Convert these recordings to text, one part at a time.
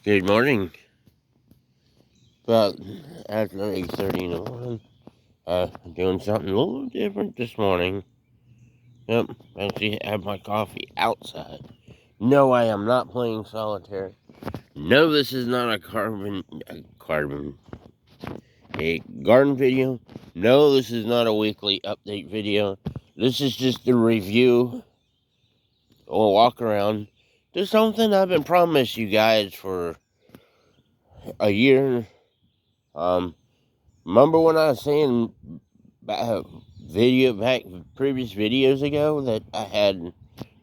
Good morning. About after 8:30 in the morning. Doing something a little different this morning. Yep, actually have my coffee outside. No, I am not playing solitaire. No, this is not a garden video. No, this is not a weekly update video. This is just a review or walk around. Just something I've been promised you guys for a year. Um, Remember when I was saying previous videos ago that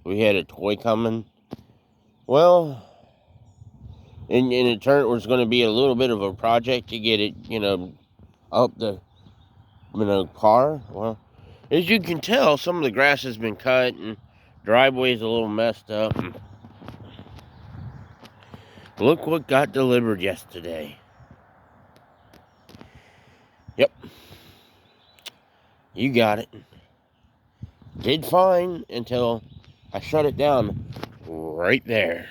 we had a toy coming? Well, and it was going to be a little bit of a project to get it, up the, car. Well, as you can tell, some of the grass has been cut and driveway's a little messed up. And look what got delivered yesterday. Yep, you got it. Did fine until I shut it down right there.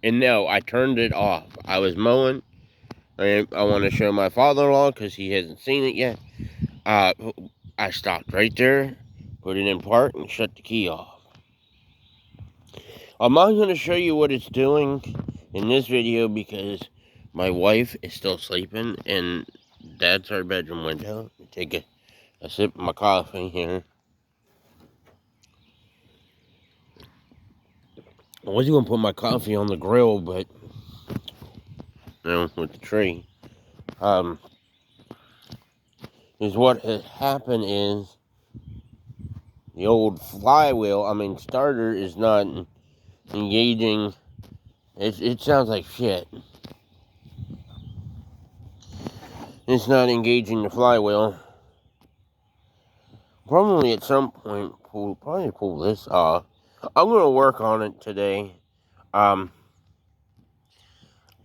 And no, I turned it off. I was mowing. I want to show my father-in-law because he hasn't seen it yet. I stopped right there, put it in park, and shut the key off. I'm not going to show you what it's doing in this video because my wife is still sleeping, and that's our bedroom window. Take a sip of my coffee here. I was going to put my coffee on the grill, but with the tree. Is what has happened is the old starter is not engaging. It sounds like shit. It's not engaging the flywheel. Probably at some point, pull this off. I'm going to work on it today. I'm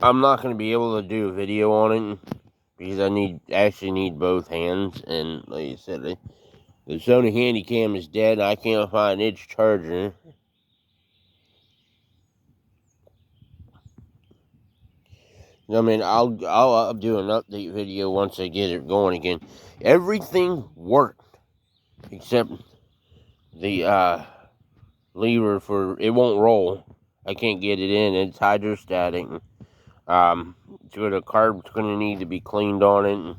not going to be able to do a video on it because I need both hands. And like I said, the Sony Handycam is dead. I can't find its charger. I'll do an update video once I get it going again. Everything worked except the lever for it won't roll. I can't get it in. It's hydrostatic. So the carb's gonna need to be cleaned on it.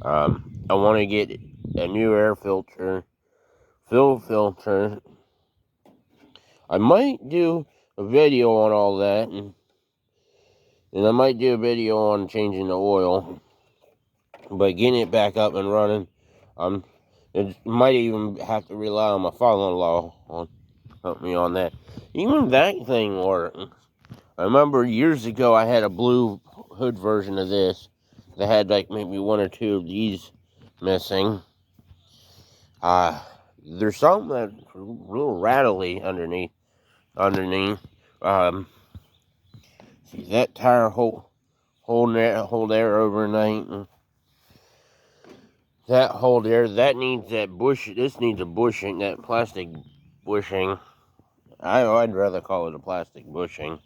I want to get a new air filter, filter. I might do a video on all that, and I might do a video on changing the oil. But getting it back up and running, it might even have to rely on my father-in-law on help me on that. Even that thing works. I remember years ago I had a blue hood version of this that had like maybe one or two of these missing. There's something that's a little rattly underneath. See that tire hold there overnight. And that hole there, that needs that bush. This needs a bushing, that plastic bushing. I'd rather call it a plastic bushing.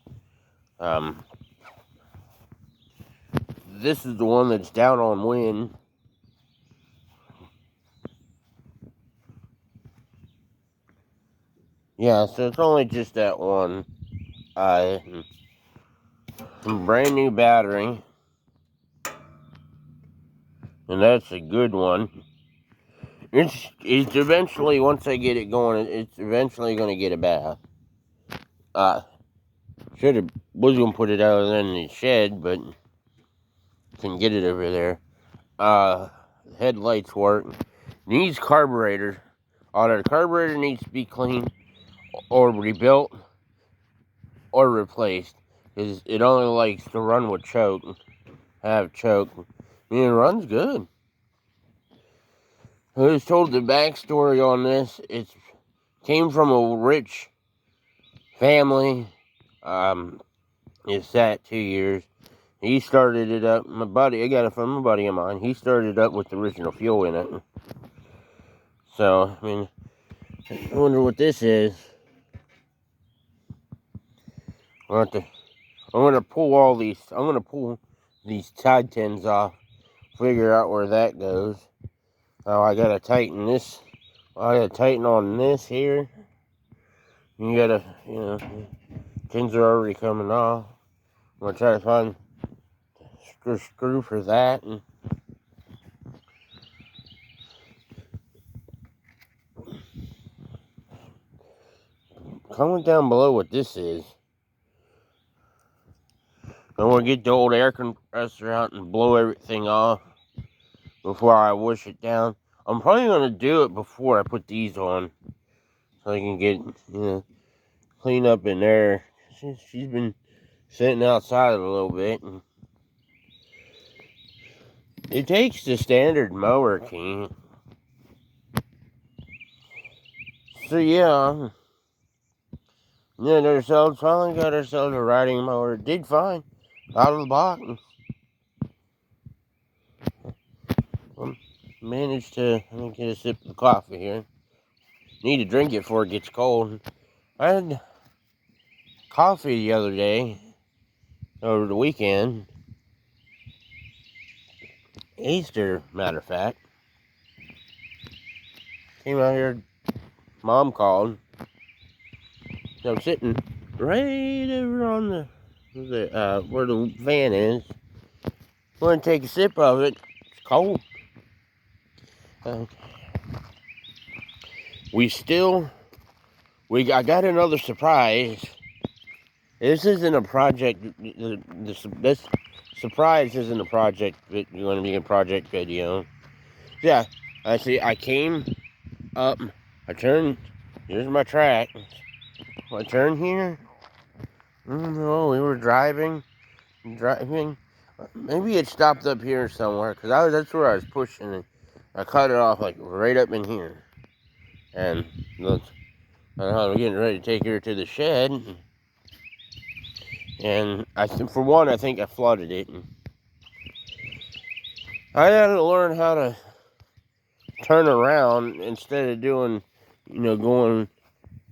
This is the one that's down on wind. Yeah, so it's only just that one. Some brand new battery. And that's a good one. It's eventually, once I get it going, it's eventually going to get a bath. Was going to put it out in the shed, but can get it over there. Headlights work. Needs carburetor. Either the carburetor needs to be cleaned or rebuilt or replaced. Because it only likes to run with choke. Have choke. I mean, it runs good. I was told the backstory on this. It came from a rich family. It sat 2 years. He started it up. I got it from a buddy of mine. He started it up with the original fuel in it. So, I wonder what this is. I'm gonna pull these side tins off, figure out where that goes. Oh, I gotta tighten this. I gotta tighten on this here. You gotta, tins are already coming off. I'm gonna try to find screw for that. And comment down below what this is. I'm gonna get the old air compressor out and blow everything off before I wash it down. I'm probably gonna do it before I put these on, so I can get, clean up in there. She's been sitting outside a little bit. And it takes the standard mower key. So yeah, finally got ourselves a riding mower. Did fine, out of the box. Managed to get a sip of coffee here. Need to drink it before it gets cold. I had coffee the other day, over the weekend. Easter, matter of fact. Came out here, Mom called. So I'm sitting right over on the where the van is. Want to take a sip of it. It's cold. I got another surprise. This isn't a project. This surprise isn't a project. It's going to be a project video. Yeah, actually, I came up. I turned. Here's my track. I turned here. No, we were driving. Maybe it stopped up here somewhere, because that's where I was pushing it. I cut it off like right up in here. And look, I'm getting ready to take her to the shed. And I think I flooded it. And I had to learn how to turn around instead of doing, going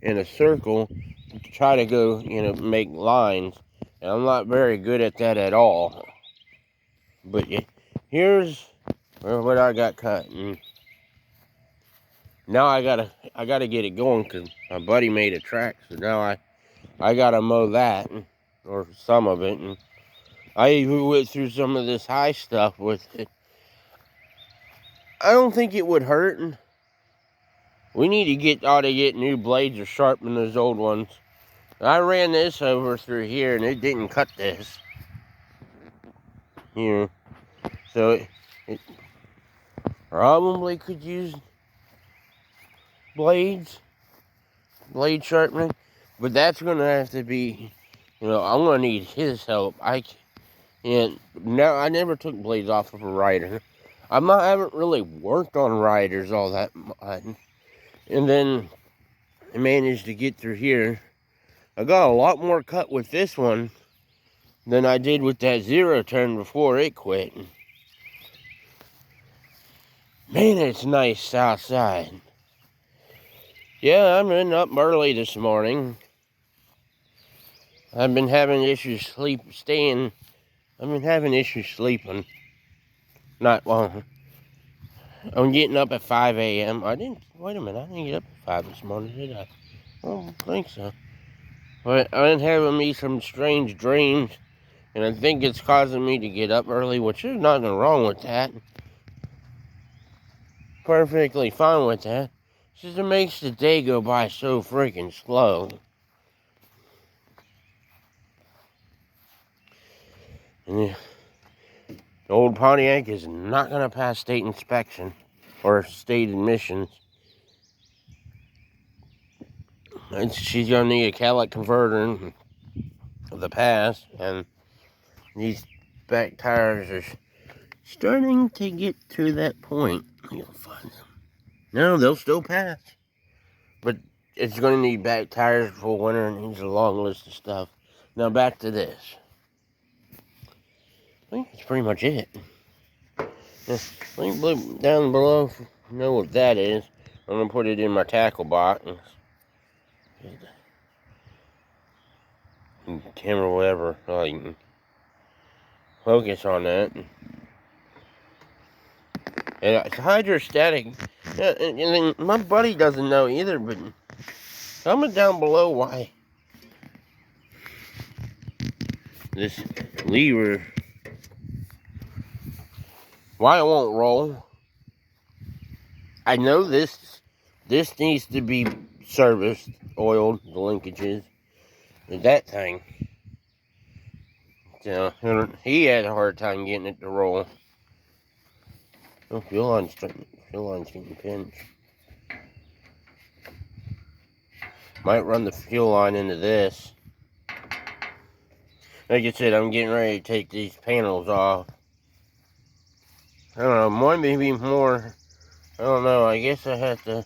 in a circle to try to go, make lines. And I'm not very good at that at all. But here's what I got cut. And now I gotta get it going, because my buddy made a track. So now I gotta mow that, or some of it. And I even went through some of this high stuff with it. I don't think it would hurt. And we ought to get new blades or sharpen those old ones. I ran this over through here, and it didn't cut this. Here. So it probably could use blade sharpening. But that's going to have to be, I'm going to need his help. I never took blades off of a rider. I haven't really worked on riders all that much. And then I managed to get through here. I got a lot more cut with this one than I did with that zero turn before it quit. Man, it's nice outside. Yeah, I've been up early this morning. I've been having issues sleeping. Not long. I'm getting up at 5 a.m. Wait a minute, I didn't get up at 5 this morning, did I? I don't think so. But I've been having me some strange dreams, and I think it's causing me to get up early, which there's nothing wrong with that. Perfectly fine with that. It's just it makes the day go by so freaking slow. And the old Pontiac is not going to pass state inspection or state admissions. She's going to need a catalytic converter of the past, and these back tires are starting to get to that point. You'll find them. No, they'll still pass. But it's going to need back tires for winter, and needs a long list of stuff. Now back to this. I think that's pretty much it. Link down below if you know what that is. I'm going to put it in my tackle box. camera will ever like focus on that. And it's hydrostatic. And then my buddy doesn't know either, but comment down below why this lever, why it won't roll. I know this needs to be serviced, oiled, the linkages, and that thing. So, he had a hard time getting it to roll. Oh, fuel line's getting pinched. Might run the fuel line into this. Like I said, I'm getting ready to take these panels off. I don't know, maybe more. I don't know, I guess I have to.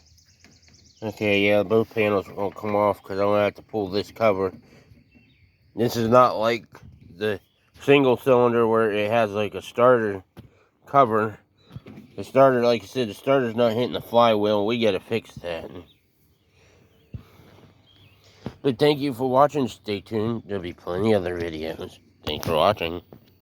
Okay, yeah, both panels are going to come off because I'm going to have to pull this cover. This is not like the single cylinder where it has like a starter cover. The starter, like I said, the starter's not hitting the flywheel. We got to fix that. But thank you for watching. Stay tuned. There'll be plenty other videos. Thanks for watching.